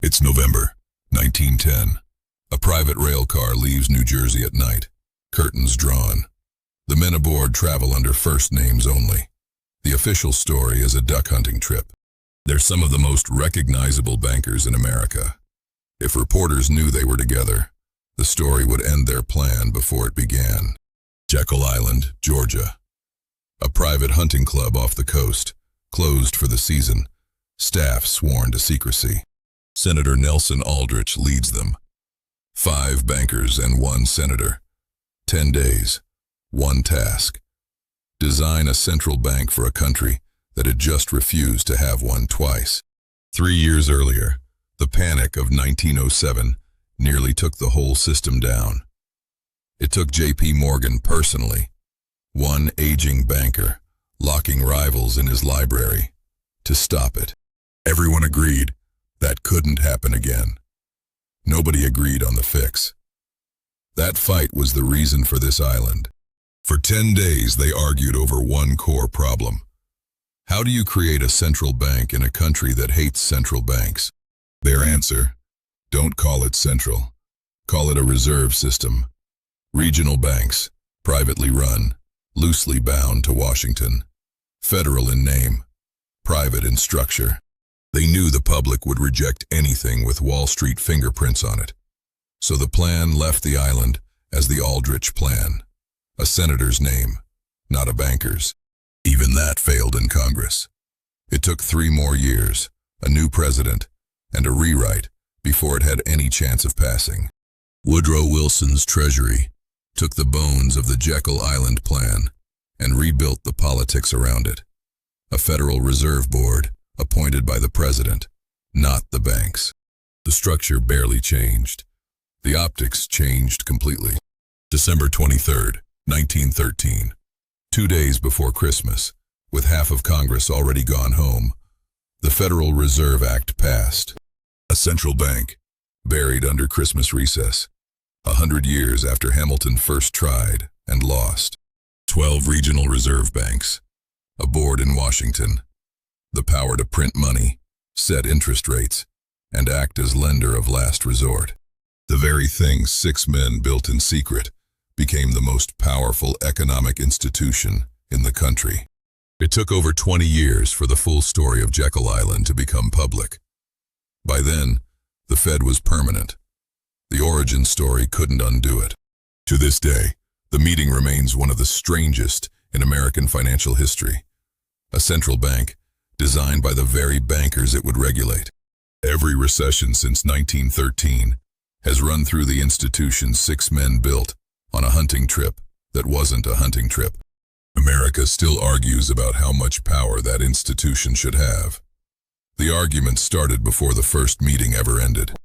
It's November 1910. A private railcar leaves New Jersey at night, curtains drawn. The men aboard travel under first names only. The official story is a duck hunting trip. They're some of the most recognizable bankers in America. If reporters knew they were together, the story would end their plan before it began. Jekyll Island, Georgia. A private hunting club off the coast, closed for the season, staff sworn to secrecy. Senator Nelson Aldrich leads them. 5 bankers and 1 senator. 10 days, 1 task. Design a central bank for a country that had just refused to have one twice. 3 years earlier, the panic of 1907 nearly took the whole system down. It took J.P. Morgan personally, one aging banker, locking rivals in his library, to stop it. Everyone agreed that couldn't happen again. Nobody agreed on the fix. That fight was the reason for this island. For 10 days they argued over one core problem. How do you create a central bank in a country that hates central banks? Their answer: don't call it central. Call it a reserve system. Regional banks, privately run, loosely bound to Washington. Federal in name, private in structure. They knew the public would reject anything with Wall Street fingerprints on it. So the plan left the island as the Aldrich Plan. A senator's name, not a banker's. Even that failed in Congress. It took 3 more years, a new president, and a rewrite before it had any chance of passing. Woodrow Wilson's Treasury took the bones of the Jekyll Island Plan and rebuilt the politics around it. A Federal Reserve Board appointed by the president, not the banks. The structure barely changed. The optics changed completely. December 23, 1913. 2 days before Christmas, with half of Congress already gone home, the Federal Reserve Act passed. A central bank, buried under Christmas recess, 100 years after Hamilton first tried and lost. 12 regional reserve banks, a board in Washington, the power to print money, set interest rates, and act as lender of last resort. The very thing 6 men built in secret became the most powerful economic institution in the country. It took over 20 years for the full story of Jekyll Island to become public. By then, the Fed was permanent. The origin story couldn't undo it. To this day, the meeting remains one of the strangest in American financial history. A central bank, designed by the very bankers it would regulate. Every recession since 1913 has run through the institution 6 men built on a hunting trip that wasn't a hunting trip. America still argues about how much power that institution should have. The argument started before the first meeting ever ended.